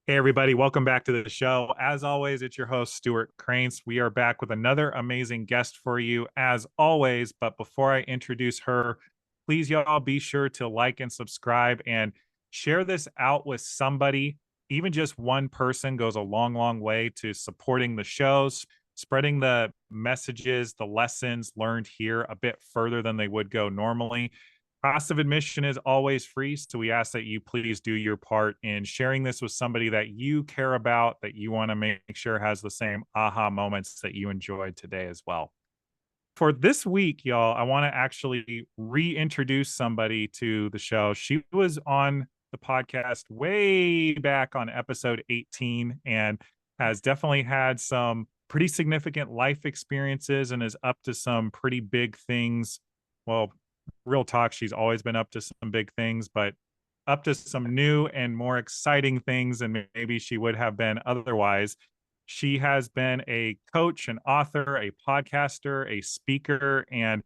Hey, everybody, welcome back to the show. As always, it's your host, Stuart Cranes. We are back with another amazing guest for you, as always. But before I introduce her, please, y'all, be sure to like and subscribe and share this out with somebody. Even just one person goes a long, long way to supporting the shows, spreading the messages, the lessons learned here a bit further than they would go normally. Cost of admission is always free, so we ask that you please do your part in sharing this with somebody that you care about, that you want to make sure has the same aha moments that you enjoyed today as well. For this week, y'all, I want to actually reintroduce somebody to the show. She was on the podcast way back on episode 18 and has definitely had some pretty significant life experiences and is up to some pretty big things. Well, real talk, she's always been up to some big things, but up to some new and more exciting things than maybe she would have been otherwise. She has been a coach, an author, a podcaster, a speaker, and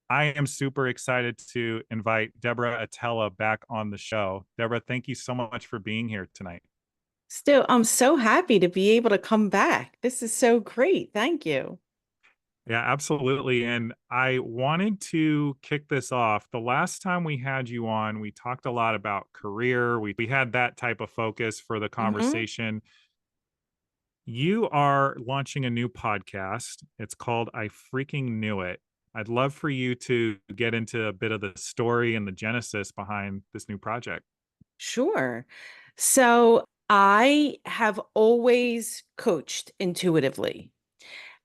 I am super excited to invite Deborah Atella back on the show. Deborah, thank you so much for being here tonight. Still, I'm so happy to be able to come back. This is so great. Thank you. Yeah, absolutely. And I wanted to kick this off. The last time we had you on, we talked a lot about career. We had that type of focus for the hmm conversation. You are launching a new podcast. It's called I Freaking Knew It. I'd love for you to get into a bit of the story and the genesis behind this new project. Sure. So I have always coached intuitively,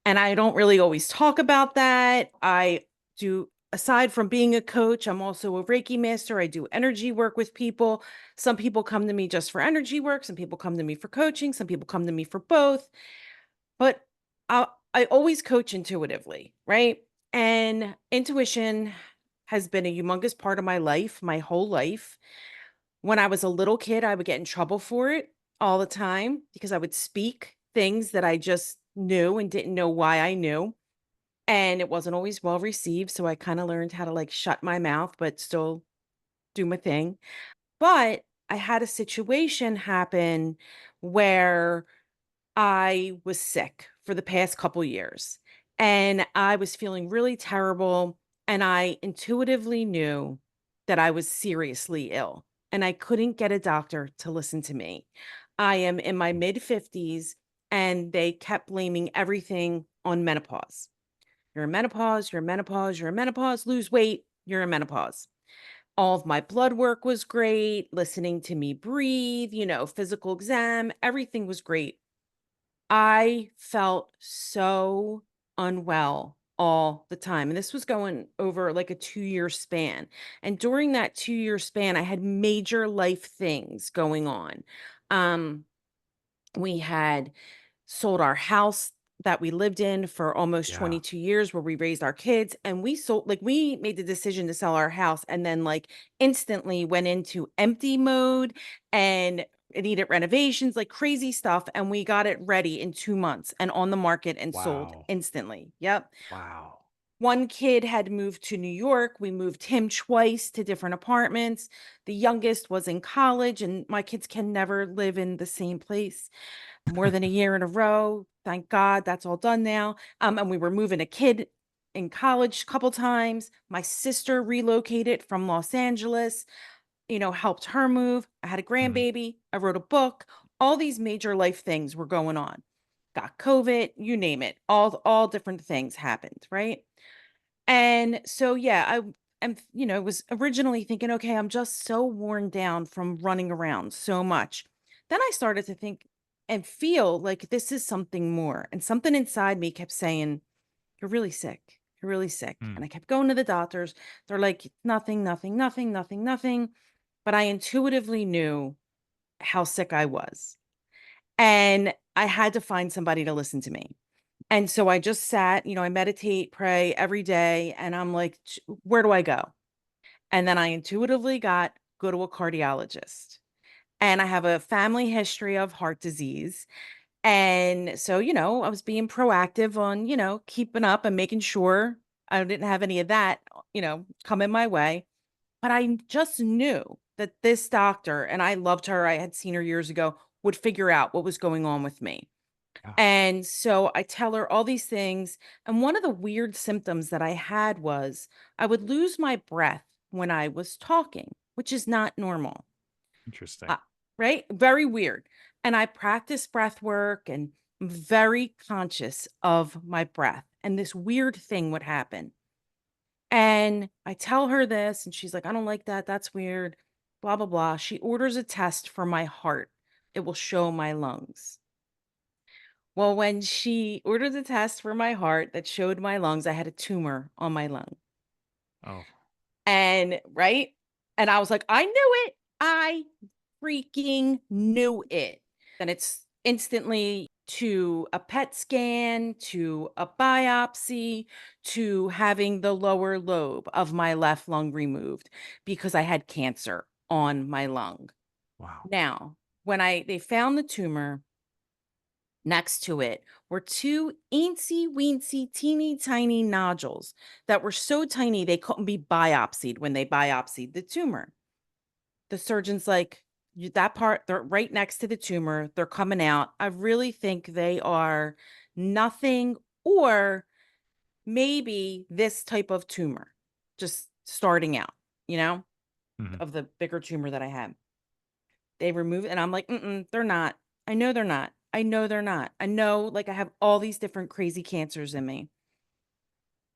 and I don't really always talk about that. I do, aside from being a coach, I'm also a Reiki master. I do energy work with people. Some people come to me just for energy work. Some people come to me for coaching. Some people come to me for both. But I always coach intuitively, right? And intuition has been a humongous part of my life, my whole life. When I was a little kid, I would get in trouble for it all the time because I would speak things that I just knew and didn't know why I knew. And it wasn't always well received. So I kind of learned how to like shut my mouth, but still do my thing. But I had a situation happen where I was sick for the past couple years and I was feeling really terrible. And I intuitively knew that I was seriously ill and I couldn't get a doctor to listen to me. I am in my mid 50s and they kept blaming everything on menopause. You're in menopause, you're in menopause, you're in menopause, lose weight, you're in menopause. All of my blood work was great, listening to me breathe, physical exam, everything was great. I felt so unwell all the time. And this was going over like a 2-year span. And during that 2-year span, I had major life things going on. Um, we had sold our house that we lived in for almost Yeah. 22 years where we raised our kids, and we made the decision to sell our house and then like instantly went into empty mode, and it needed renovations, like crazy stuff, and we got it ready in 2 months and on the market and sold Wow. instantly. Yep. Wow. One kid had moved to New York. We moved him twice to different apartments. The youngest was in college, and my kids can never live in the same place more than a year in a row. Thank God that's all done now. And we were moving a kid in college a couple times. My sister relocated from Los Angeles, helped her move. I had a Mhm. grandbaby. I wrote a book. All these major life things were going on. Got COVID, you name it. All different things happened, right? And so yeah, was originally thinking, okay, I'm just so worn down from running around so much. Then I started to think and feel like this is something more. And something inside me kept saying, you're really sick. You're really sick. And Mm. I kept going to the doctors. They're like, nothing, nothing, nothing, nothing, nothing. But I intuitively knew how sick I was. And I had to find somebody to listen to me. And so I just sat, I meditate, pray every day. And I'm like, Where do I go?" And then I intuitively got, go to a cardiologist. And I have a family history of heart disease. And so, I was being proactive on, keeping up and making sure I didn't have any of that, come in my way. But I just knew that this doctor, and I loved her, I had seen her years ago, would figure out what was going on with me. Yeah. And so I tell her all these things. And one of the weird symptoms that I had was I would lose my breath when I was talking, which is not normal. Interesting. Uh, right? Very weird. And I practice breath work and I'm very conscious of my breath. And this weird thing would happen. And I tell her this, and she's like, I don't like that. That's weird. Blah, blah, blah. She orders a test for my heart. It will show my lungs. Well, when she ordered the test for my heart that showed my lungs, I had a tumor on my lung. Oh, And right. And I was like, I knew it. I freaking knew it. Then it's instantly to a PET scan, to a biopsy, to having the lower lobe of my left lung removed because I had cancer on my lung. wow. Now, when they found the tumor, next to it were two eensy weensy teeny tiny nodules that were so tiny they couldn't be biopsied when they biopsied the tumor. The surgeon's like, that part, they're right next to the tumor. They're coming out. I really think they are nothing or maybe this type of tumor just starting out, you know, Mhm. of the bigger tumor that I had. They remove it, and I'm like, they're not. I know they're not. I know they're not. I know, like, I have all these different crazy cancers in me.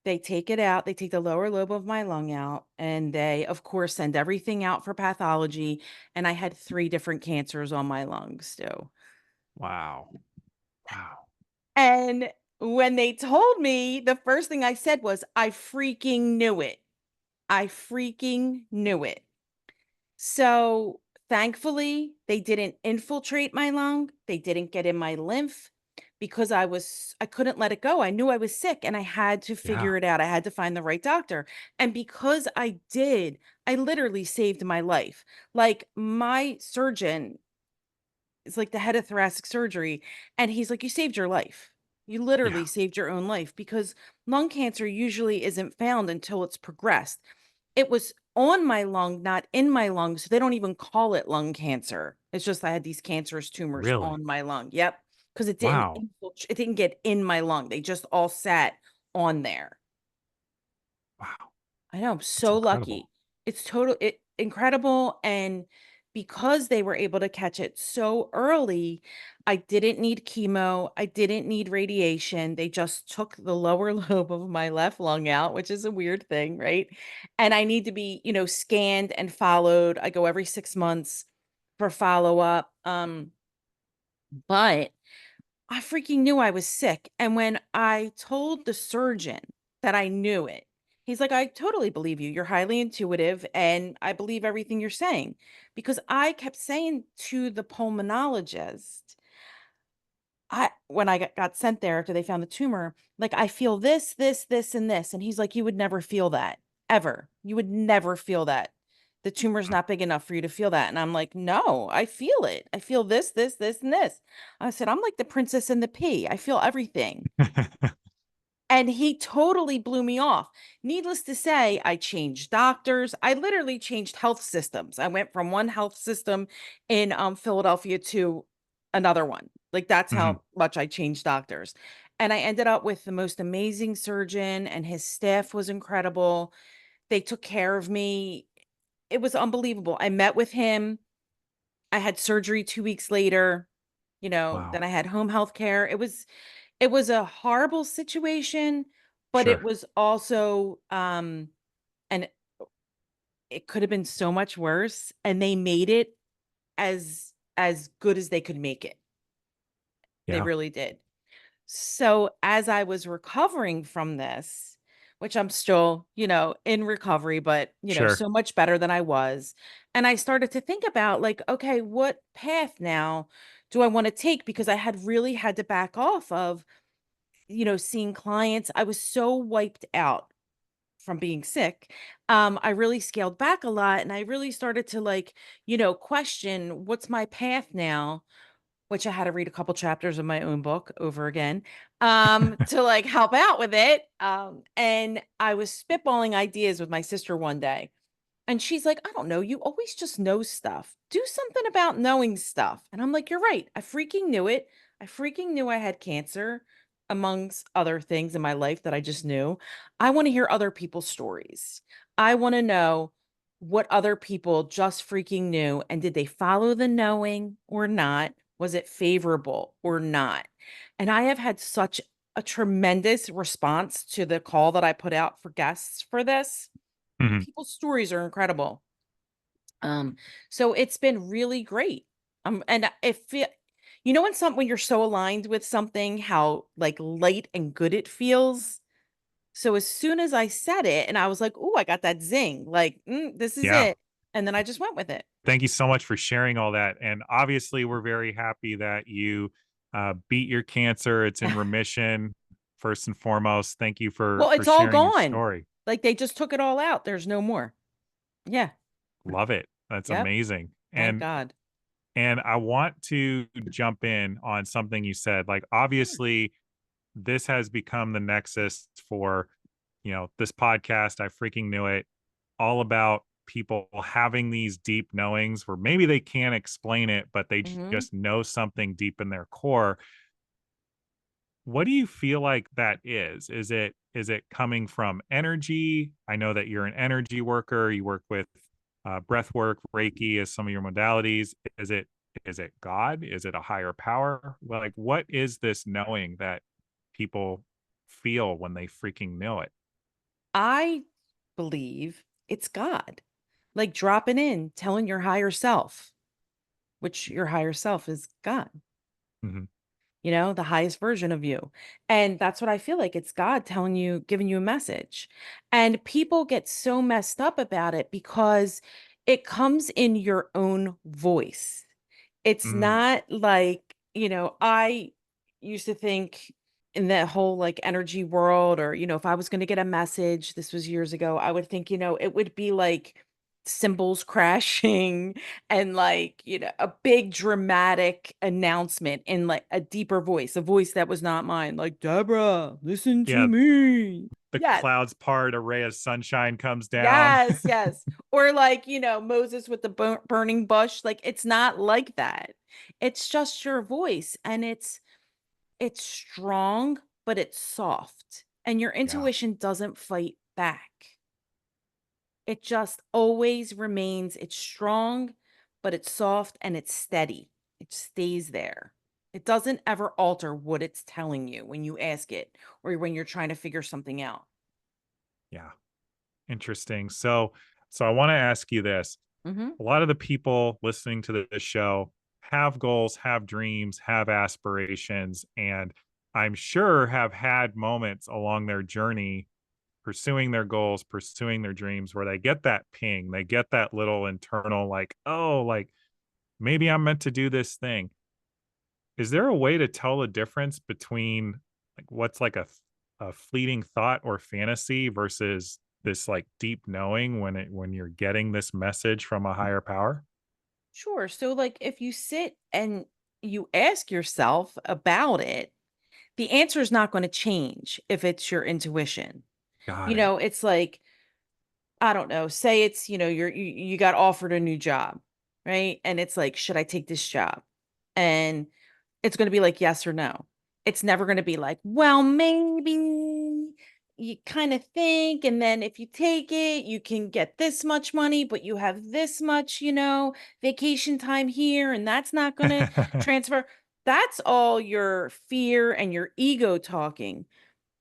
They take it out. They take the lower lobe of my lung out, and they, of course, send everything out for pathology. And I had 3 different cancers on my lungs, too. Wow. Wow. And when they told me, the first thing I said was, I freaking knew it. I freaking knew it. So, thankfully, they didn't infiltrate my lung, they didn't get in my lymph because I couldn't let it go. I knew I was sick and I had to Yeah. figure it out. I had to find the right doctor. And because I did, I literally saved my life. Like my surgeon is like the head of thoracic surgery and he's like, "You saved your life. You Yeah. literally saved your own life because lung cancer usually isn't found until it's progressed." It was on my lung, not in my lung, so they don't even call it lung cancer. It's just I had these cancerous tumors Really? on my lung. Yep, because Wow. it didn't get in my lung. They just all sat on there. Wow. I know, I'm That's so incredible. lucky. It's incredible, and because they were able to catch it so early, I didn't need chemo, I didn't need radiation. They just took the lower lobe of my left lung out, which is a weird thing, right? And I need to be, scanned and followed. I go every 6 months for follow-up. But I freaking knew I was sick, and when I told the surgeon that I knew it, he's like, "I totally believe you. You're highly intuitive, and I believe everything you're saying." Because I kept saying to the pulmonologist, I when I got sent there after they found the tumor, like, "I feel this, this, this, and this." And he's like, "You would never feel that, ever. You would never feel that. The tumor's not big enough for you to feel that." And I'm like, "No, I feel it. I feel this, this, this, and this." I said, "I'm like the princess and the pea. I feel everything." And he totally blew me off. Needless to say, I changed doctors. I literally changed health systems. I went from one health system in Philadelphia to another one. Like that's Mhm. how much I changed doctors. And I ended up with the most amazing surgeon, and his staff was incredible. They took care of me. It was unbelievable. I met with him. I had surgery 2 weeks later. Then Wow. I had home health care. It was a horrible situation, but it Sure. was also, and it could have been so much worse, and they made it as good as they could make it. They Yeah. really did. So, as I was recovering from this, which I'm still, in recovery, but, Sure. so much better than I was, and I started to think about, like, okay, what path now do I wanna take? Because I had really had to back off of seeing clients. I was so wiped out from being sick. I really scaled back a lot and I really started to question what's my path now, which I had to read a couple chapters of my own book over again to help out with it. And I was spitballing ideas with my sister one day. And she's like, I don't know. You always just know stuff. Do something about knowing stuff. And I'm like, you're right. I freaking knew it. I freaking knew I had cancer, amongst other things in my life that I just knew. I want to hear other people's stories. I want to know what other people just freaking knew. And did they follow the knowing or not? Was it favorable or not? And I have had such a tremendous response to the call that I put out for guests for this. Mhm. People's stories are incredible. So it's been really great. And if you know when you're so aligned with something, how like light and good it feels. So as soon as I said it, and I was like, "Oh, I got that zing! Like, this is Yeah. it." And then I just went with it. Thank you so much for sharing all that. And obviously, we're very happy that you beat your cancer. It's in remission. First and foremost, thank you Well, for it's all sharing your gone. story. Like they just took it all out. There's no more. Yeah. Love it. That's Yep. amazing. Thank God. And I want to jump in on something you said. Like, Sure. obviously, this has become the nexus for, this podcast. I freaking knew it. All about people having these deep knowings where maybe they can't explain it, but they Hmm. just know something deep in their core. What do you feel like that is? Is it coming from energy? I know that you're an energy worker. You work with breath work, Reiki as some of your modalities. Is it God? Is it a higher power? Like, what is this knowing that people feel when they freaking know it? I believe it's God. Like dropping in, telling your higher self, which your higher self is God, Mhm. the highest version of you. And that's what I feel like. It's God telling you, giving you a message. And people get so messed up about it because it comes in your own voice. It's Mm, not like, I used to think in that whole like energy world, or, if I was going to get a message, this was years ago, I would think, it would be like cymbals crashing and like, a big dramatic announcement in like a deeper voice, a voice that was not mine, like, Deborah, listen to yeah, me. the Yes. clouds part, a ray of sunshine comes down. Yes, yes. Or like, Moses with the burning bush, like it's not like that. It's just your voice and it's strong, but it's soft. And your Yeah. intuition doesn't fight back. It just always remains it's strong, but it's soft and it's steady. It stays there. It doesn't ever alter what it's telling you when you ask it or when you're trying to figure something out. Yeah. Interesting. So I want to ask you this. Mhm. A lot of the people listening to this show have goals, have dreams, have aspirations, and I'm sure have had moments along their journey pursuing their goals, pursuing their dreams where they get that ping, they get that little internal like, "Oh, like maybe I'm meant to do this thing." Is there a way to tell the difference between like what's like a fleeting thought or fantasy versus this like deep knowing when you're getting this message from a higher power? Sure. So, like, if you sit and you ask yourself about it, the answer is not going to change if it's your intuition. Got it. It's like, I don't know, say it's, you got offered a new job, right? And it's like, should I take this job? And it's gonna be like yes or no. It's never gonna be like, well, maybe you kind of think, and then if you take it, you can get this much money, but you have this much, vacation time here, and that's not gonna transfer. That's all your fear and your ego talking.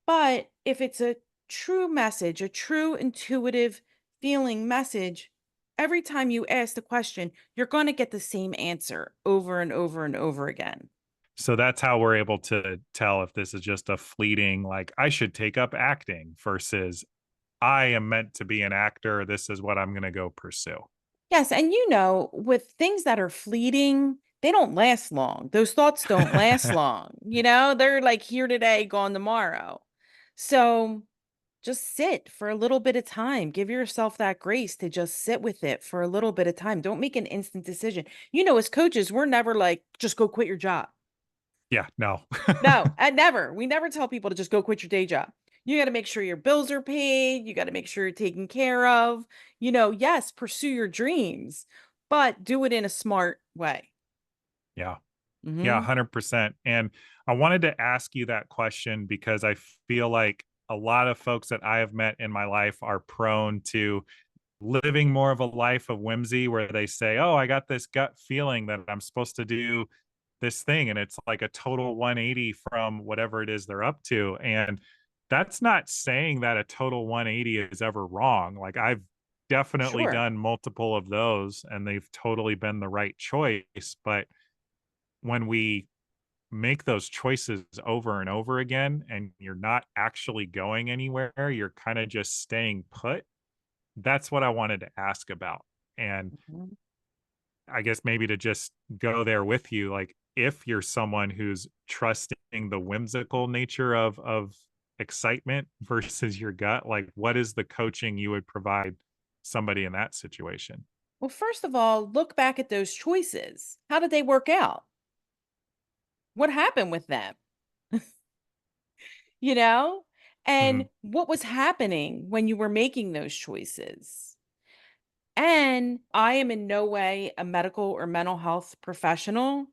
But if it's a true message, a true intuitive feeling message, every time you ask the question, you're going to get the same answer over and over and over again. So that's how we're able to tell if this is just a fleeting, like, I should take up acting versus I am meant to be an actor. This is what I'm going to go pursue. Yes. And with things that are fleeting, they don't last long. Those thoughts don't last long. They're like here today, gone tomorrow. So just sit for a little bit of time. Give yourself that grace to just sit with it for a little bit of time. Don't make an instant decision. As coaches, we're never like, just go quit your job. Yeah, no. No, and never. We never tell people to just go quit your day job. You got to make sure your bills are paid. You got to make sure you're taken care of. Yes, pursue your dreams, but do it in a smart way. Yeah. Yeah, Hmm. 100%. And I wanted to ask you that question because I feel like a lot of folks that I have met in my life are prone to living more of a life of whimsy where they say, "Oh, I got this gut feeling that I'm supposed to do this thing." And it's like a total 180 from whatever it is they're up to. And that's not saying that a total 180 is ever wrong. Like I've definitely Sure. done multiple of those and they've totally been the right choice. But when we make those choices over and over again and you're not actually going anywhere, you're kind of just staying put. That's what I wanted to ask about. And Mhm. I guess maybe to just go there with you, like if you're someone who's trusting the whimsical nature of excitement versus your gut, like what is the coaching you would provide somebody in that situation? Well, first of all, look back at those choices. How did they work out? What happened with them? you know? Hmm. And what was happening when you were making those choices? And I am in no way a medical or mental health professional.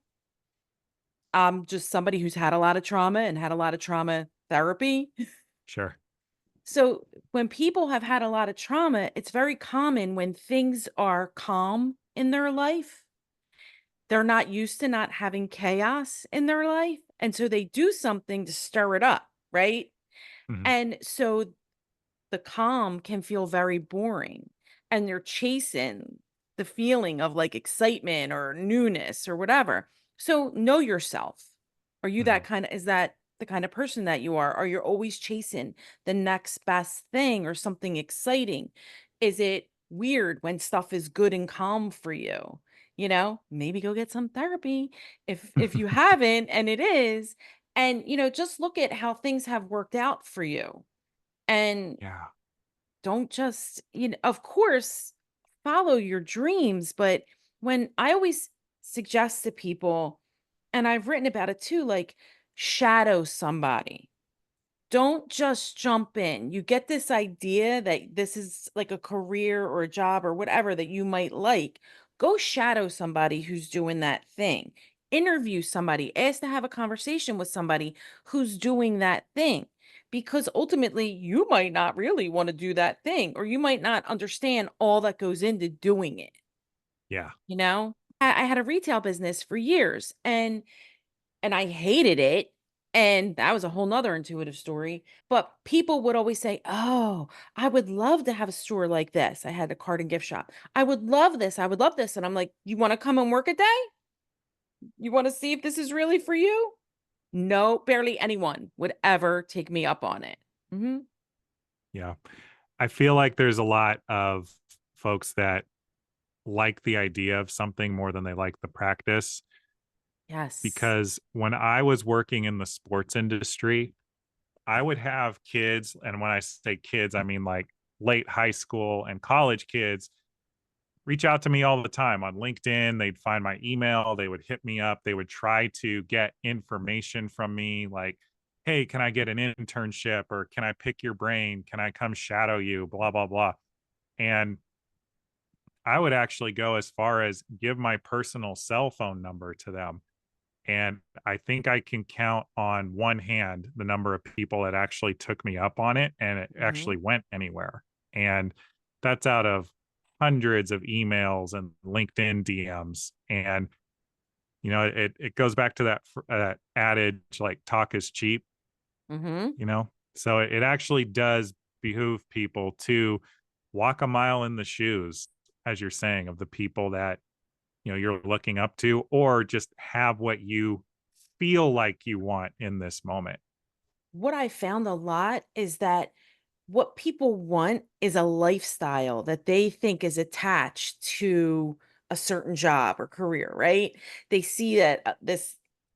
I'm just somebody who's had a lot of trauma and had a lot of trauma therapy. Sure. So, when people have had a lot of trauma, it's very common when things are calm in their life, they're not used to not having chaos in their life. And so they do something to stir it up, right? Hmm. And so the calm can feel very boring and they're chasing the feeling of like excitement or newness or whatever. So know yourself. Are you Hmm. is that the kind of person that you are? Are you always chasing the next best thing or something exciting? Is it weird when stuff is good and calm for you? Maybe go get some therapy if you haven't and it is, and just look at how things have worked out for you, and Yeah. don't just, of course, follow your dreams. But when I always suggest to people, and I've written about it too, like shadow somebody. Don't just jump in. You get this idea that this is like a career or a job or whatever that you might like. Go shadow somebody who's doing that thing. Interview somebody. Ask to have a conversation with somebody who's doing that thing. Because ultimately, you might not really want to do that thing, or you might not understand all that goes into doing it. Yeah. I had a retail business for years, and I hated it. And that was a whole nother intuitive story. But people would always say, "Oh, I would love to have a store like this." I had a card and gift shop. "I would love this. I would love this." And I'm like, "You want to come and work a day? You want to see if this is really for you?" No, barely anyone would ever take me up on it. Hmm. Yeah. I feel like there's a lot of folks that like the idea of something more than they like the practice. Yes. Because when I was working in the sports industry, I would have kids, and when I say kids, I mean like late high school and college kids reach out to me all the time on LinkedIn. They'd find my email, they would hit me up, they would try to get information from me like, "Hey, can I get an internship or can I pick your brain? Can I come shadow you?" blah blah blah. And I would actually go as far as give my personal cell phone number to them. And I think I can count on one hand the number of people that actually took me up on it and it Hmm. actually went anywhere. And that's out of hundreds of emails and LinkedIn DMs. And, it goes back to that adage like talk is cheap, Hmm. you know? So it actually does behoove people to walk a mile in the shoes, as you're saying, of the people that you're looking up to, or just have what you feel like you want in this moment. What I found a lot is that what people want is a lifestyle that they think is attached to a certain job or career, right? They see that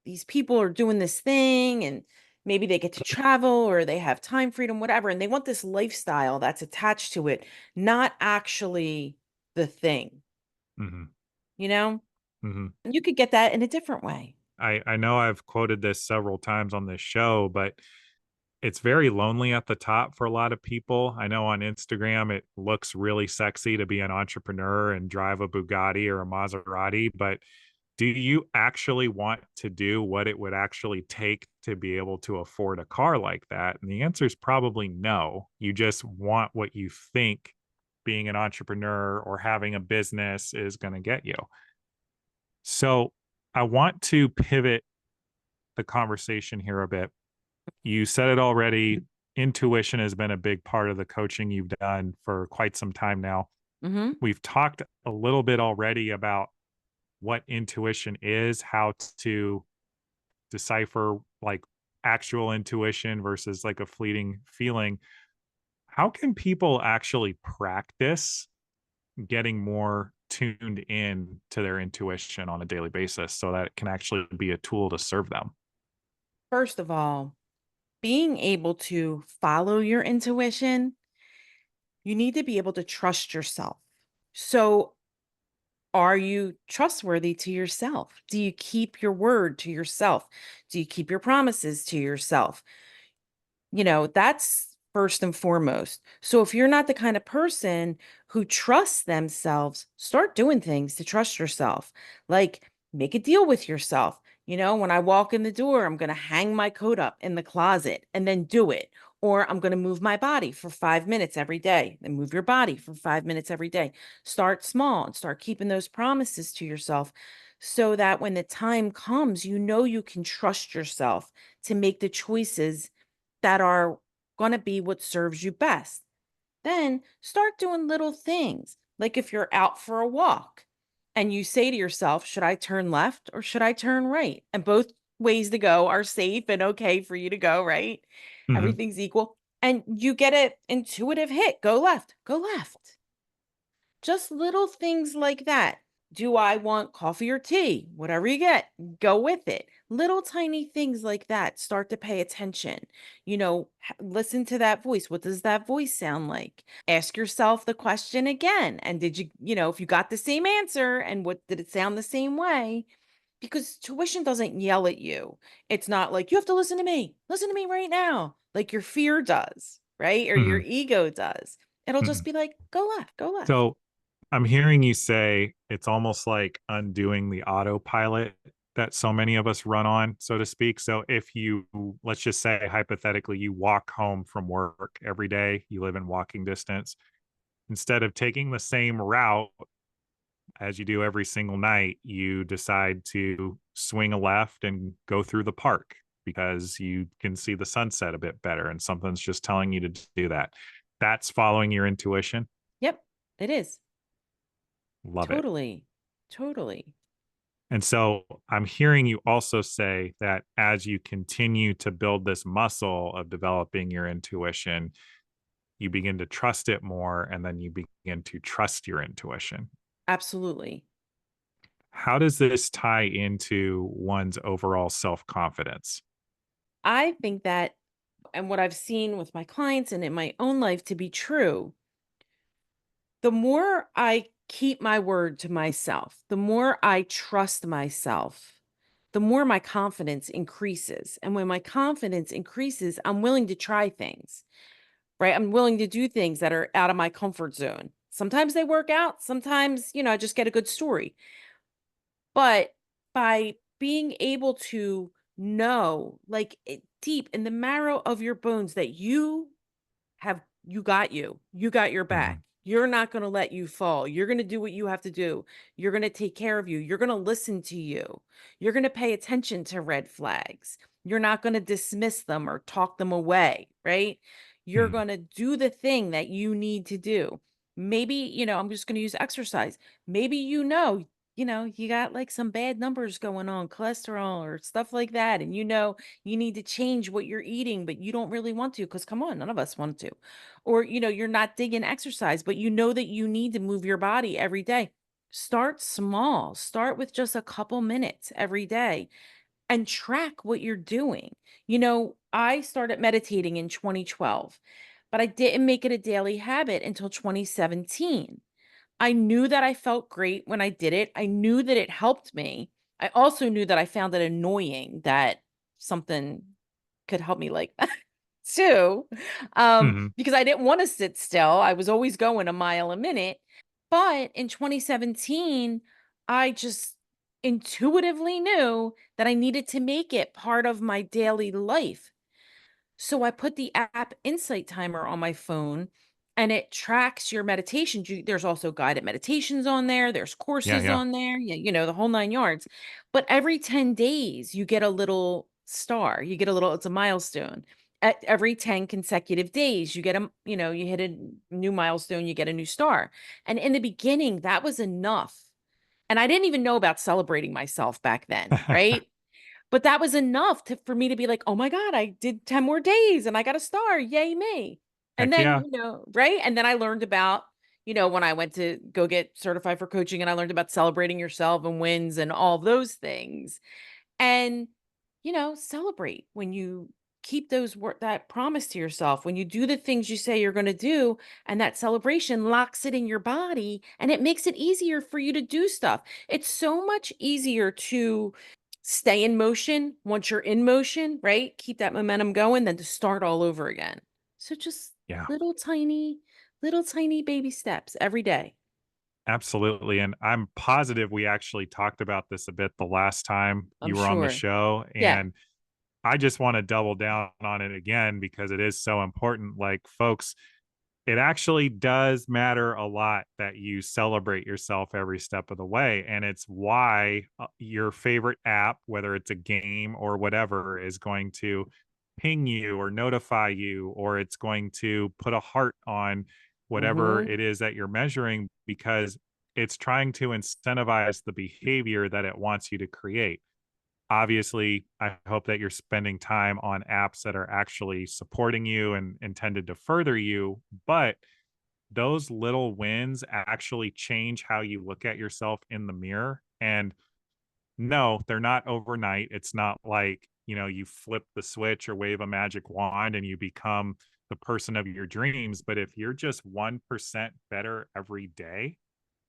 these people are doing this thing, and maybe they get to travel or they have time freedom, whatever, and they want this lifestyle that's attached to it, not actually the thing, Mhm. you know? Mhm. You could get that in a different way. I know I've quoted this several times on this show, but it's very lonely at the top for a lot of people. I know on Instagram it looks really sexy to be an entrepreneur and drive a Bugatti or a Maserati, but do you actually want to do what it would actually take to be able to afford a car like that? And the answer is probably no. You just want what you think being an entrepreneur or having a business is going to get you. So I want to pivot the conversation here a bit. You said it already. Intuition has been a big part of the coaching you've done for quite some time now. Mm-hmm. We've talked a little bit already about what intuition is, how to decipher like actual intuition versus like a fleeting feeling. How can people actually practice getting more tuned in to their intuition on a daily basis so that it can actually be a tool to serve them? First of all, being able to follow your intuition, you need to be able to trust yourself. So, are you trustworthy to yourself? Do you keep your word to yourself? Do you keep your promises to yourself? That's first and foremost. So if you're not the kind of person who trusts themselves, start doing things to trust yourself. Like make a deal with yourself. When I walk in the door, I'm going to hang my coat up in the closet and then do it. Or I'm going to move my body for 5 minutes every day and move your body for 5 minutes every day. Start small and start keeping those promises to yourself so that when the time comes, you can trust yourself to make the choices that are going to be what serves you best. Then start doing little things. Like if you're out for a walk and you say to yourself, should I turn left or should I turn right? And both ways to go are safe and okay for you to go, right? Mhm, Everything's equal. And you get an intuitive hit go left, go left. Just little things like that. Do I want coffee or tea? Whatever you get, go with it. Little tiny things like that. Start to pay attention. Listen to that voice. What does that voice sound like? Ask yourself the question again. And did if you got the same answer and what did it sound the same way? Because tuition doesn't yell at you. It's not like you have to listen to me. Listen to me right now. Like your fear does, right? Or your mhm, ego does. It'll just mhm. be like, go left, go left. So I'm hearing you say it's almost like undoing the autopilot that so many of us run on, so to speak. So if you, let's just say hypothetically, you walk home from work every day, you live in walking distance, instead of taking the same route as you do every single night, you decide to swing a left and go through the park because you can see the sunset a bit better and something's just telling you to do that. That's following your intuition. Yep, it is. Love it. Totally. Totally. And so I'm hearing you also say that as you continue to build this muscle of developing your intuition, you begin to trust it more and then you begin to trust your intuition. Absolutely. How does this tie into one's overall self confidence? I think that, and what I've seen with my clients and in my own life to be true, the more I keep my word to myself, the more I trust myself, the more my confidence increases. And when my confidence increases, I'm willing to try things, right? I'm willing to do things that are out of my comfort zone. Sometimes they work out, sometimes, I just get a good story. But by being able to know, like deep in the marrow of your bones, that you got your back. Mhm, You're not going to let you fall. You're going to do what you have to do. You're going to take care of you. You're going to listen to you. You're going to pay attention to red flags. You're not going to dismiss them or talk them away, right? You're mhm, going to do the thing that you need to do. Maybe, I'm just going to use exercise. Maybe you got like some bad numbers going on, cholesterol or stuff like that. And you need to change what you're eating, but you don't really want to because come on, none of us want to. Or, you're not digging exercise, but you know that you need to move your body every day. Start small, start with just a couple minutes every day and track what you're doing. I started meditating in 2012, but I didn't make it a daily habit until 2017. I knew that I felt great when I did it. I knew that it helped me. I also knew that I found it annoying that something could help me like that. too, Mhm. because I didn't want to sit still. I was always going a mile a minute. But in 2017, I just intuitively knew that I needed to make it part of my daily life. So I put the app Insight Timer on my phone and it tracks your meditations. There's also guided meditations on there, there's Yeah, courses yeah. on there, yeah, the whole nine yards. But every 10 days, you get a little star, it's a milestone. At every 10 consecutive days, you get you hit a new milestone, you get a new star. And in the beginning, that was enough. And I didn't even know about celebrating myself back then, right? But that was enough for me to be like, "Oh my god, I did 10 more days and I got a star. Yay me." And Heck then, yeah. right? And then I learned about, when I went to go get certified for coaching and I learned about celebrating yourself and wins and all those things. And, celebrate when you keep that promise to yourself, when you do the things you say you're going to do, and that celebration locks it in your body and it makes it easier for you to do stuff. It's so much easier to stay in motion once you're in motion, right? Keep that momentum going than to start all over again. So just Yeah. little tiny, little tiny baby steps every day. Absolutely, and I'm positive we actually talked about this a bit the last time I'm you were on the sure. show, Yeah. and I just wanna double down on it again because it is so important, like, folks, it actually does matter a lot that you celebrate yourself every step of the way, and it's why, your favorite app, whether it's a game or whatever, is going to ping you or notify you, or it's going to put a heart on whatever Mhm. it is that you're measuring because it's trying to incentivize the behavior that it wants you to create. Obviously, I hope that you're spending time on apps that are actually supporting you and intended to further you, but those little wins actually change how you look at yourself in the mirror. And no, they're not overnight. It's not like, you flip the switch or wave a magic wand and you become the person of your dreams. But if you're just 1% better every day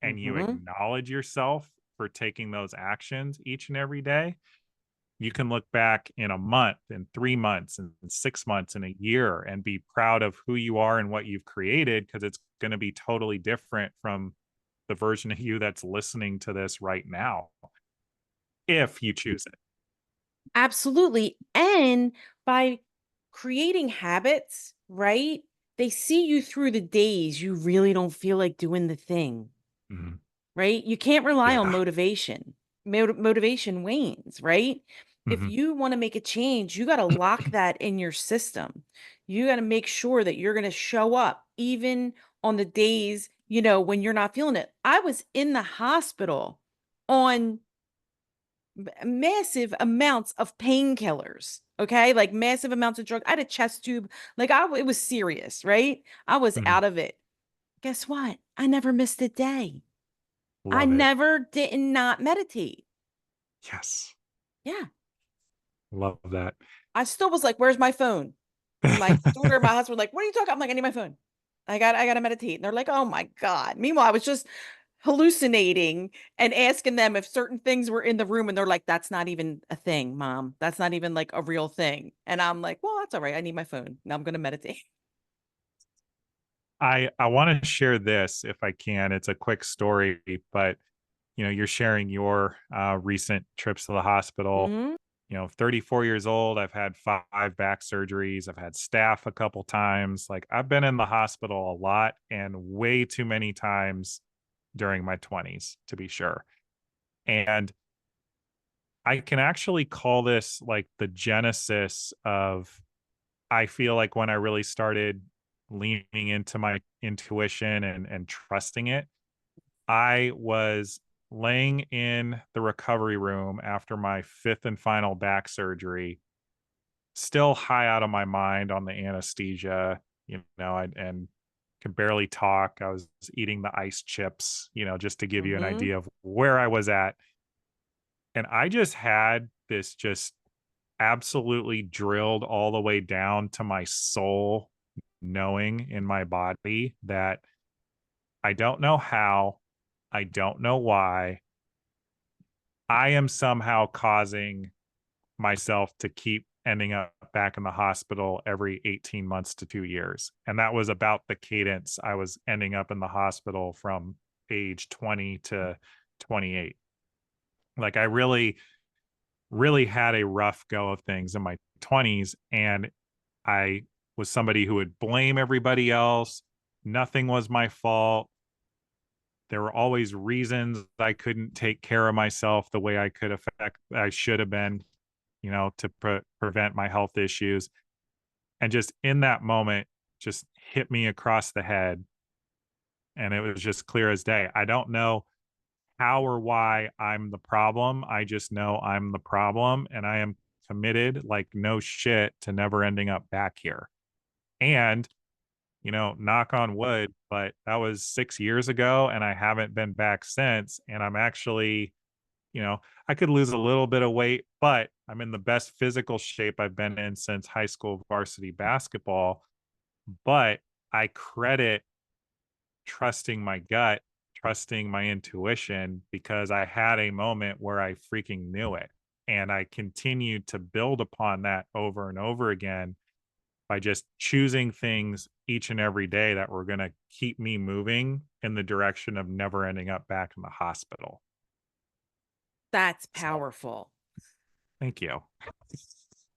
and you Mhm. acknowledge yourself for taking those actions each and every day, you can look back in a month, in 3 months, and 6 months, and a year, and be proud of who you are and what you've created because it's going to be totally different from the version of you that's listening to this right now, if you choose it. Absolutely. And by creating habits, right? They see you through the days you really don't feel like doing the thing, Mhm. right? You can't rely on Yeah. motivation. Motivation wanes, right? If Mhm. you want to make a change, you got to lock that in your system. You got to make sure that you're going to show up even on the days, when you're not feeling it. I was in the hospital on massive amounts of painkillers. Okay. Like massive amounts of drug. I had a chest tube. Like it was serious, right? I was Mhm. out of it. Guess what? I never missed a day. I Love it. never did not meditate. Yes. Yeah. Love that. I still was like, where's my phone? My daughter and my husband were like, what are you talking? I'm like, I need my phone. I gotta meditate. And they're like, oh my God. Meanwhile, I was just hallucinating and asking them if certain things were in the room. And they're like, that's not even a thing, mom. That's not even like a real thing. And I'm like, well, that's all right. I need my phone. Now I'm gonna meditate. I want to share this if I can. It's a quick story, but you're sharing your recent trips to the hospital. Hmm. 34 years old. I've had 5 back surgeries. I've had staph a couple times. Like I've been in the hospital a lot and way too many times during my 20s, to be sure. And I can actually call this like the genesis of, I feel like when I really started leaning into my intuition and trusting it. I was laying in the recovery room after my fifth and final back surgery, still high out of my mind on the anesthesia, and could barely talk. I was eating the ice chips, just to give you an Hmm. idea of where I was at. And I just had this just absolutely drilled all the way down to my soul, knowing in my body that I don't know how, I don't know why, I am somehow causing myself to keep ending up back in the hospital every 18 months to 2 years. And that was about the cadence I was ending up in the hospital from age 20 to 28. Like I really had a rough go of things in my 20s. And I was somebody who would blame everybody else. Nothing was my fault. There were always reasons I couldn't take care of myself the way I should have been, to prevent my health issues. And just in that moment, just hit me across the head. And it was just clear as day. I don't know how or why I'm the problem. I just know I'm the problem. And I am committed, like no shit, to never ending up back here. And, knock on wood, but that was 6 years ago and I haven't been back since. And I'm actually, I could lose a little bit of weight, but I'm in the best physical shape I've been in since high school varsity basketball. But I credit trusting my gut, trusting my intuition, because I had a moment where I freaking knew it. And I continued to build upon that over and over again by just choosing things each and every day that were going to keep me moving in the direction of never ending up back in the hospital. That's So powerful. thank you.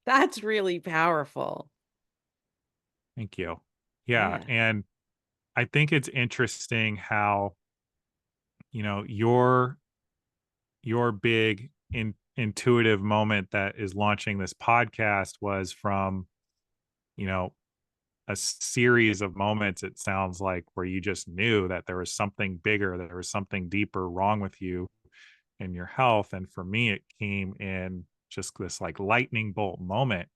That's really powerful. Thank you. Yeah. Yeah. And I think it's interesting how, your big intuitive moment that is launching this podcast was from, you know, a series of moments, it sounds like, where you just knew that there was something bigger, there was something deeper wrong with you and your health. And for me, it came in just this like lightning bolt moment.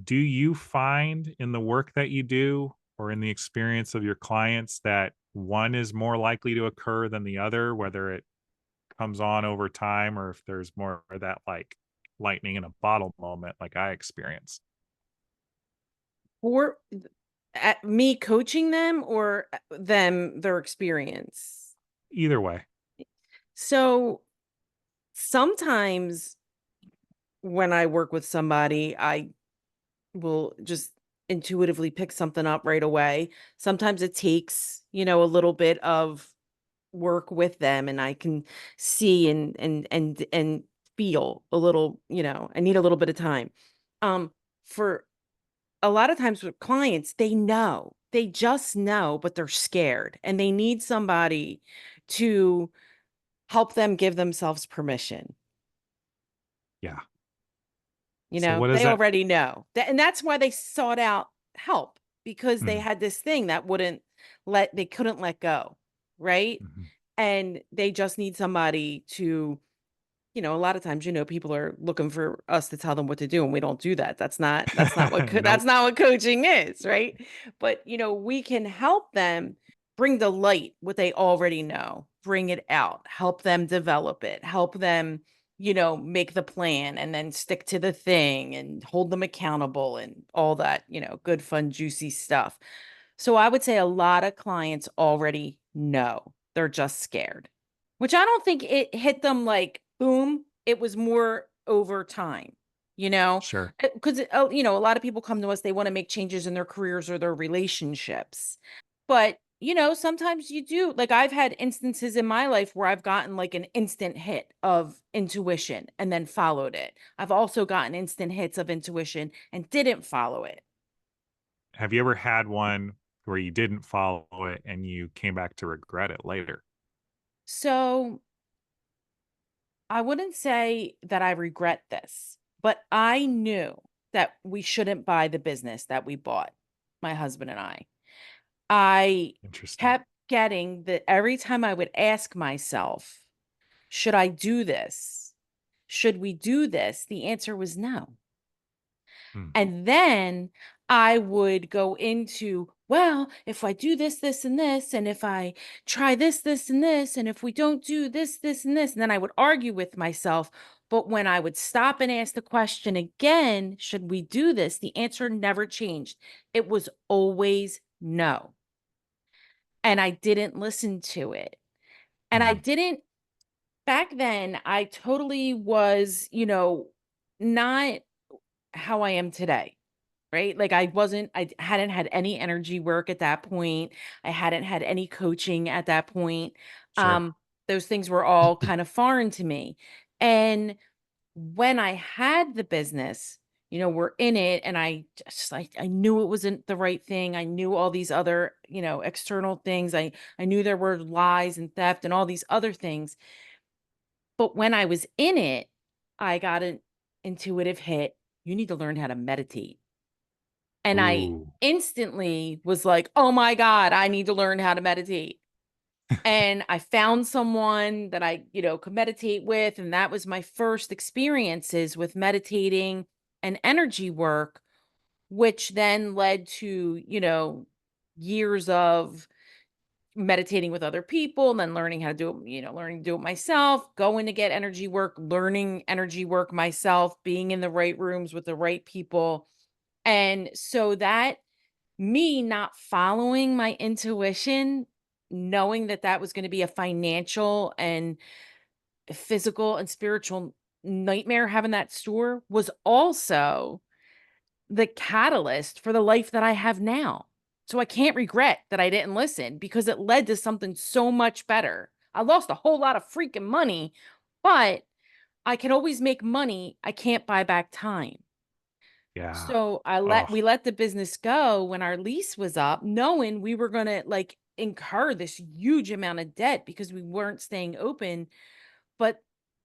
Do you find in the work that you do or in the experience of your clients that one is more likely to occur than the other, whether it comes on over time or if there's more of that like lightning in a bottle moment like I experienced? Or at me coaching them or them their experience. Either way. So sometimes when I work with somebody, I will just intuitively pick something up right away. Sometimes it takes, a little bit of work with them and I can see and feel a little, I need a little bit of time. For a lot of times with clients, they know. They just know, but they're scared and they need somebody to help them give themselves permission. Yeah. So what does They that already know. And that's why they sought out help because they mm, had this thing that they couldn't let go, right? mhm. And they just need somebody to, a lot of times, people are looking for us to tell them what to do and we don't do that. That's Nope. not what coaching is, right? But, we can help them bring the light what they already know, bring it out, help them develop it, help them, make the plan and then stick to the thing and hold them accountable and all that, good fun juicy stuff. So I would say a lot of clients already know. They're just scared, which I don't think it hit them like boom. It was more over time, Sure. because, a lot of people come to us, they want to make changes in their careers or their relationships. But, sometimes you do. Like I've had instances in my life where I've gotten like an instant hit of intuition and then followed it. I've also gotten instant hits of intuition and didn't follow it. Have you ever had one where you didn't follow it and you came back to regret it later? So I wouldn't say that I regret this, but I knew that we shouldn't buy the business that we bought, my husband and I. I Interesting. kept getting that every time I would ask myself, should I do this? Should we do this? The answer was no. Mm. And then I would go into, well, if I do this, this, and this, and if I try this, this, and this, and if we don't do this, this, and this, and then I would argue with myself. But when I would stop and ask the question again, should we do this? The answer never changed. It was always no. And I didn't listen to it. And I Mhm. didn't, back then, I totally was, not. how I am today. Right? Like I hadn't had any energy work at that point. I hadn't had any coaching at that point. Sure. Those things were all kind of foreign to me. And when I had the business, we're in it and I knew it wasn't the right thing. I knew all these other, external things. I knew there were lies and theft and all these other things. But when I was in it, I got an intuitive hit. You need to learn how to meditate. And I Ooh. instantly was like, "Oh my god, I need to learn how to meditate." And I found someone that I, could meditate with, and that was my first experiences with meditating and energy work, which then led to, years of meditating with other people and then learning how to do it, learning to do it myself, going to get energy work, learning energy work myself, being in the right rooms with the right people. And so that me not following my intuition, knowing that that was gonna be a financial and physical and spiritual nightmare having that store, was also the catalyst for the life that I have now. So I can't regret that I didn't listen because it led to something so much better. I lost a whole lot of freaking money, but I can always make money. I can't buy back time. Yeah. So Oh, we let the business go when our lease was up, knowing we were gonna like incur this huge amount of debt because we weren't staying open. But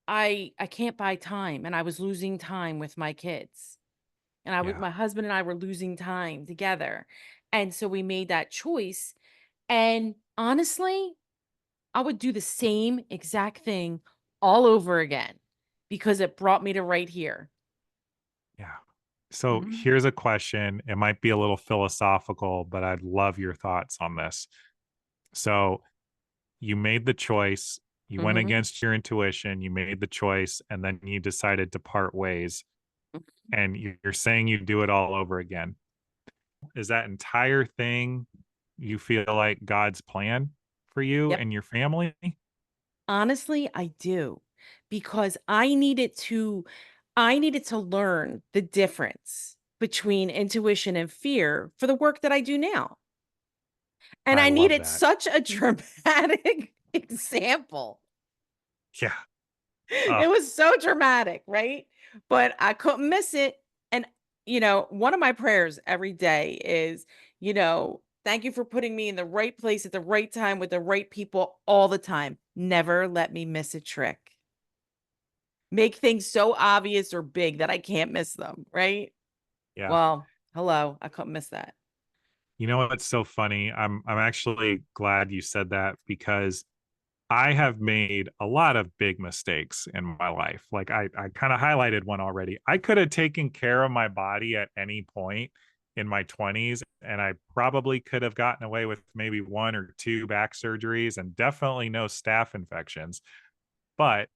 I can't buy time, and I was losing time with my kids. And yeah. my husband and I were losing time together. And so we made that choice. And honestly, I would do the same exact thing all over again because it brought me to right here. Yeah. So Mhm. here's a question. It might be a little philosophical, but I'd love your thoughts on this. So you made the choice, you went Mhm. against your intuition, you made the choice, and then you decided to part ways. And you're saying you do it all over again. Is that entire thing you feel like God's plan for you Yep. and your family? Honestly, I do because I needed to learn the difference between intuition and fear for the work that I do now. And I I love needed that. such a dramatic example. Yeah. It Oh, was so dramatic, right? But I couldn't miss it. And one of my prayers every day is, thank you for putting me in the right place at the right time with the right people all the time. Never let me miss a trick. Make things so obvious or big that I can't miss them, right? yeah. Well, hello, I couldn't miss that. You know what's so funny? I'm actually glad you said that because I have made a lot of big mistakes in my life. Like I kind of highlighted one already. I could have taken care of my body at any point in my 20s and I probably could have gotten away with maybe one or two back surgeries and definitely no staph infections. But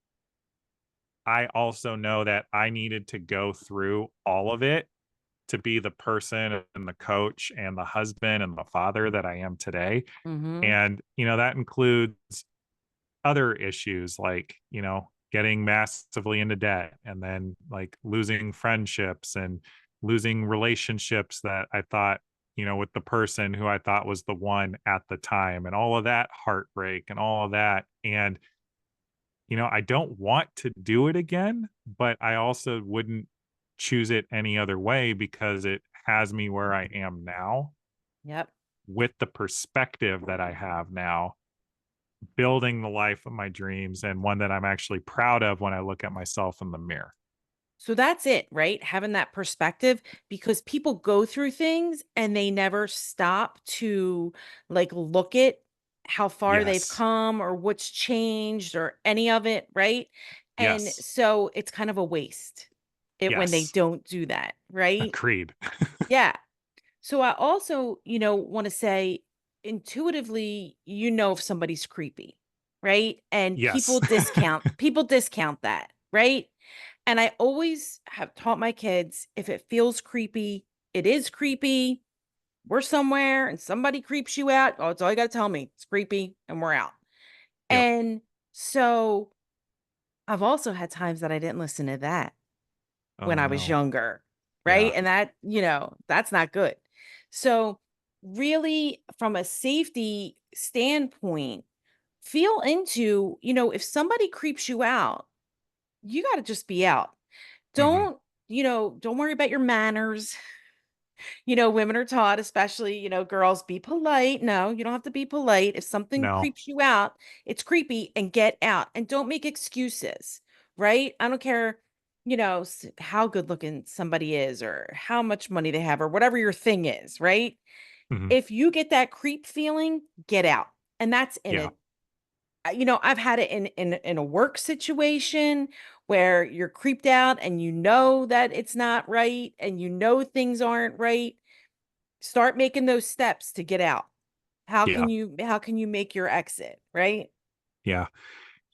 I also know that I needed to go through all of it to be the person and the coach and the husband and the father that I am today. Mhm. And, that includes other issues like, getting massively into debt and then like losing friendships and losing relationships that I thought, with the person who I thought was the one at the time and all of that heartbreak and all of that. And, I don't want to do it again, but I also wouldn't choose it any other way because it has me where I am now Yep. with the perspective that I have now, building the life of my dreams and one that I'm actually proud of when I look at myself in the mirror. So that's it, right? Having that perspective because people go through things and they never stop to like look at how far they've Yes. come or what's changed or any of it, right? And Yes. so it's kind of a waste when they Yes. don't do that, right? Agreed. Yeah. So I also, want to say intuitively, if somebody's creepy, right? And Yes. people discount that, right? And I always have taught my kids if it feels creepy, it is creepy. We're somewhere and somebody creeps you out. Oh, it's all you got to tell me. It's creepy and we're out. Yep. And so I've also had times that I didn't listen to that when Oh I was no. younger. right? Yeah. And that, that's not good. So, really, from a safety standpoint, feel into, if somebody creeps you out, you got to just be out. Hmm. Don't, don't worry about your manners. Women are taught, especially, girls, be polite. No, you don't have to be polite. If something No. creeps you out, it's creepy and get out and don't make excuses, right? I don't care, how good looking somebody is or how much money they have or whatever your thing is, right? Hmm. If you get that creep feeling, get out. And that's in Yeah. a, I've had it in a work situation where you're creeped out and you know that it's not right and things aren't right. Start making those steps to get out. Yeah. How can you make your exit, right? Yeah.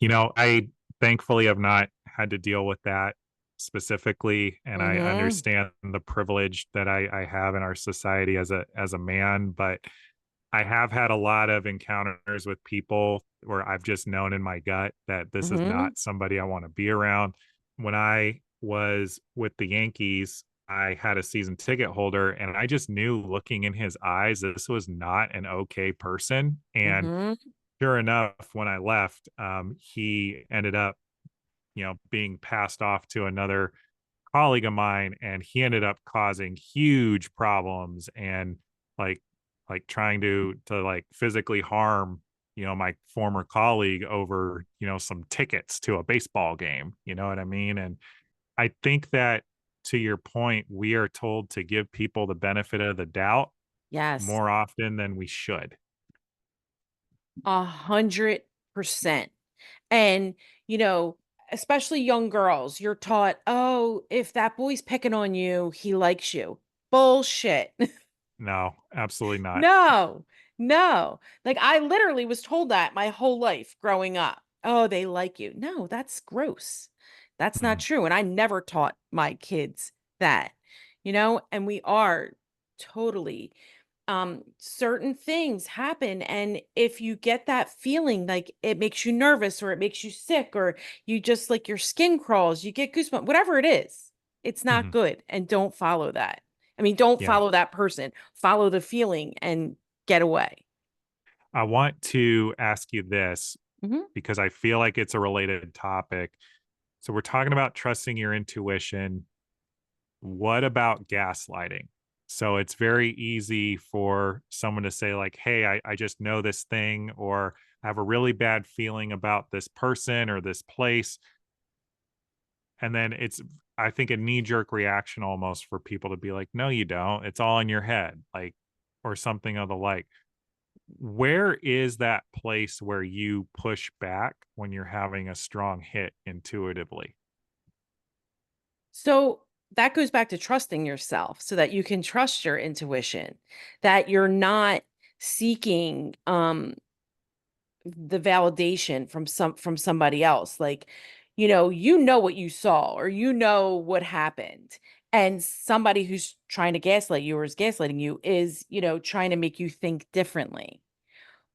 I thankfully have not had to deal with that specifically, and I Mhm. understand the privilege that I have in our society as a man, but I have had a lot of encounters with people where I've just known in my gut that this is Mhm. not somebody I want to be around. When I was with the Yankees, I had a season ticket holder, and I just knew looking in his eyes this was not an okay person. And Mhm. sure enough, when I left, he ended up, being passed off to another colleague of mine, and he ended up causing huge problems and like trying to like physically harm, my former colleague over, some tickets to a baseball game. You know what I mean? And I think that, to your point, we are told to give people the benefit of the doubt Yes. more often than we should. 100%. And, you know, especially young girls, you're taught, "Oh, if that boy's picking on you, he likes you." Bullshit. No, absolutely not. No, no. Like I literally was told that my whole life growing up. Oh, they like you. No, that's gross. That's not Mhm. true. And I never taught my kids that, and we are totally certain things happen. And if you get that feeling like it makes you nervous or it makes you sick or you just like your skin crawls, you get goosebumps, whatever it is, it's not Mhm. good. And don't follow that. I mean, don't Yeah. follow that person. Follow the feeling and get away. I want to ask you this Mhm. because I feel like it's a related topic. So we're talking about trusting your intuition. What about gaslighting? So it's very easy for someone to say, like, hey, I just know this thing, or I have a really bad feeling about this person or this place. And then it's, I think, a knee jerk reaction almost for people to be like, no, you don't. It's all in your head, like, or something of the like. Where is that place where you push back when you're having a strong hit intuitively? So that goes back to trusting yourself so that you can trust your intuition, that you're not seeking the validation from somebody else. Like, what you saw or what happened. And somebody who's trying to gaslight you or is gaslighting you is, trying to make you think differently.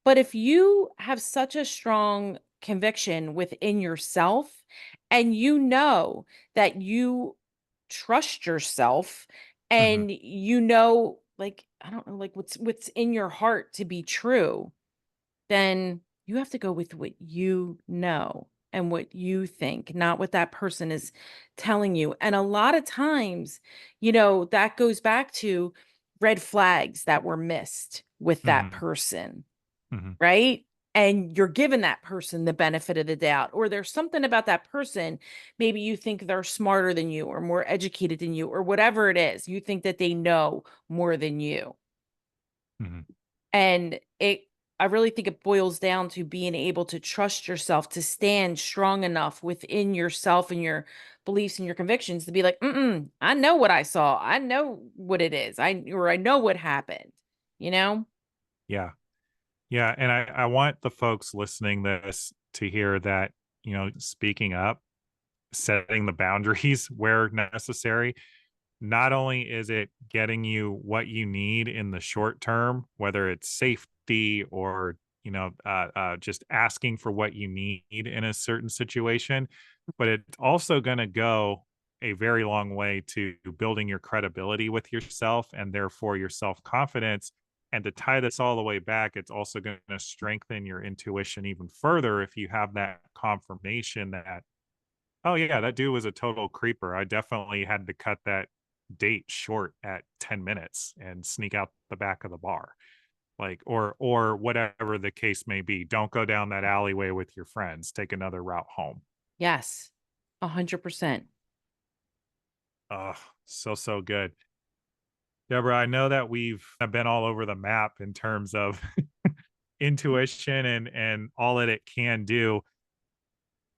But if you have such a strong conviction within yourself and you know that you trust yourself Mhm. and like I don't know like what's in your heart to be true, then you have to go with what you know and what you think, not what that person is telling you. And a lot of times, that goes back to red flags that were missed with that Mhm. person, Mhm. right? And you're giving that person the benefit of the doubt, or there's something about that person. Maybe you think they're smarter than you, or more educated than you, or whatever it is. You think that they know more than you. Mhm. And I really think it boils down to being able to trust yourself, to stand strong enough within yourself and your beliefs and your convictions to be like, I know what I saw. I know what it is. I know what happened, you know? Yeah. Yeah, and I want the folks listening this to hear that, speaking up, setting the boundaries where necessary, not only is it getting you what you need in the short term, whether it's safety or, just asking for what you need in a certain situation, but it's also going to go a very long way to building your credibility with yourself and therefore your self confidence. And to tie this all the way back, it's also going to strengthen your intuition even further if you have that confirmation that, oh, yeah, that dude was a total creeper. I definitely had to cut that date short at 10 minutes and sneak out the back of the bar. Like, or whatever the case may be. Don't go down that alleyway with your friends. Take another route home. Yes, 100%. Oh, so, so good. Deborah, I know that we've been all over the map in terms of intuition and all that it can do.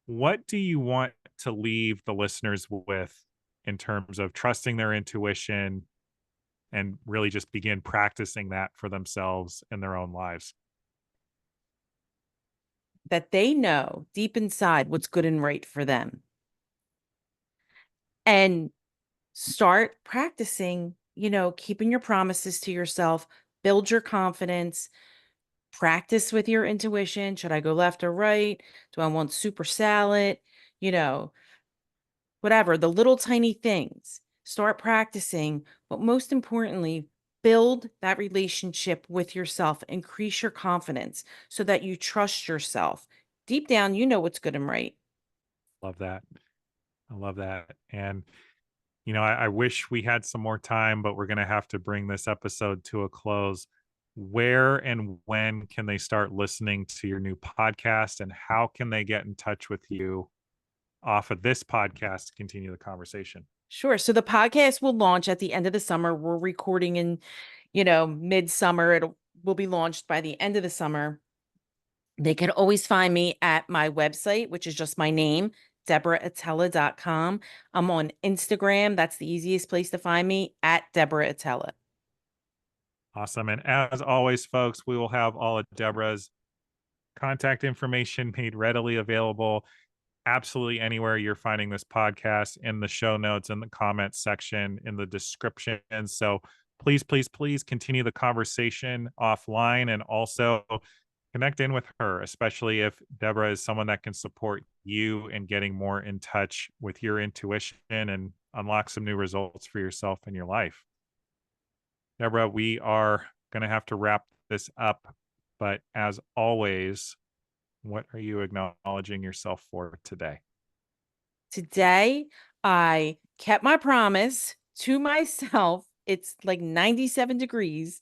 What do you want to leave the listeners with in terms of trusting their intuition and really just begin practicing that for themselves in their own lives? That they know deep inside what's good and right for them. And start practicing, keeping your promises to yourself, build your confidence, practice with your intuition. Should I go left or right? Do I want super salad? You know, whatever, the little tiny things. Start practicing, but most importantly, build that relationship with yourself, increase your confidence so that you trust yourself. Deep down, you know what's good and right. Love that. I love that. And I wish we had some more time, but we're going to have to bring this episode to a close. Where and when can they start listening to your new podcast, and how can they get in touch with you off of this podcast to continue the conversation? Sure. So the podcast will launch at the end of the summer. We're recording in, midsummer. It will be launched by the end of the summer. They can always find me at my website, which is just my name, deborah.atella.com. I'm on Instagram. That's the easiest place to find me, at Deborah Atella. Awesome. And as always, folks, we will have all of Deborah's contact information made readily available absolutely anywhere you're finding this podcast, in the show notes, in the comments section, in the description. So please, please, please continue the conversation offline, and also connect in with her, especially if Deborah is someone that can support you in getting more in touch with your intuition and unlock some new results for yourself in your life. Deborah, we are going to have to wrap this up, but as always, what are you acknowledging yourself for today? Today, I kept my promise to myself. It's like 97 degrees,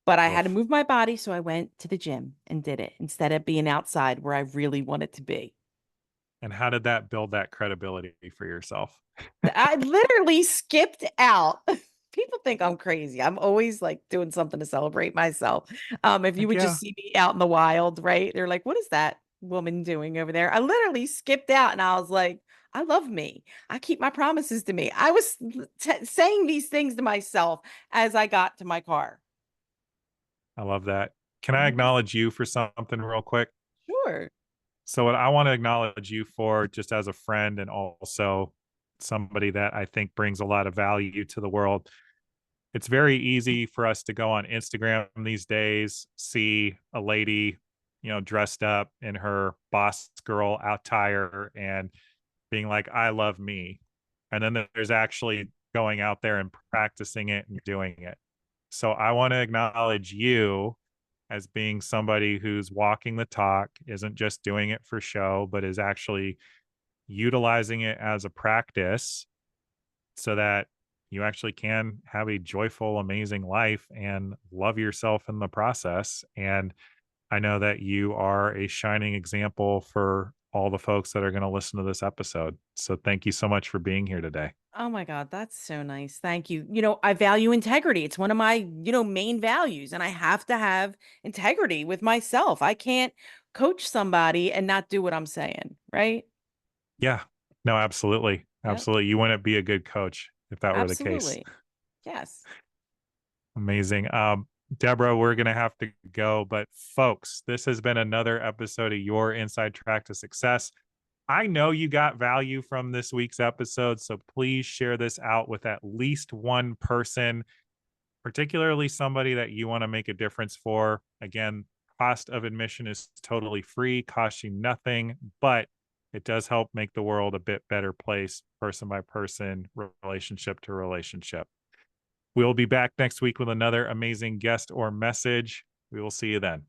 but I had to Oof. move my body. So I went to the gym and did it instead of being outside where I really wanted to be. And how did that build that credibility for yourself? I literally skipped out. People think I'm crazy. I'm always like doing something to celebrate myself. If you Heck would yeah. just see me out in the wild, right? They're like, what is that woman doing over there? I literally skipped out and I was like, I love me. I keep my promises to me. I was saying these things to myself as I got to my car. I love that. Can I Mhm. acknowledge you for something real quick? Sure. So, what I want to acknowledge you for, just as a friend and also somebody that I think brings a lot of value to the world, it's very easy for us to go on Instagram these days, see a lady, dressed up in her boss girl attire and being like, I love me. And then there's actually going out there and practicing it and doing it. So I want to acknowledge you as being somebody who's walking the talk, isn't just doing it for show, but is actually utilizing it as a practice so that you actually can have a joyful, amazing life and love yourself in the process. And I know that you are a shining example for all the folks that are going to listen to this episode. So thank you so much for being here today. Oh my God, that's so nice. Thank you. I value integrity. It's one of my, main values, and I have to have integrity with myself. I can't coach somebody and not do what I'm saying, right? Yeah. No, absolutely. Yep, Absolutely. You wouldn't be a good coach if that were the case. absolutely. Yes. Amazing. Deborah, we're going to have to go. But folks, this has been another episode of Your Inside Track to Success. I know you got value from this week's episode, so please share this out with at least one person, particularly somebody that you want to make a difference for. Again, cost of admission is totally free, costs you nothing, but it does help make the world a bit better place, person by person, relationship to relationship. We'll be back next week with another amazing guest or message. We will see you then.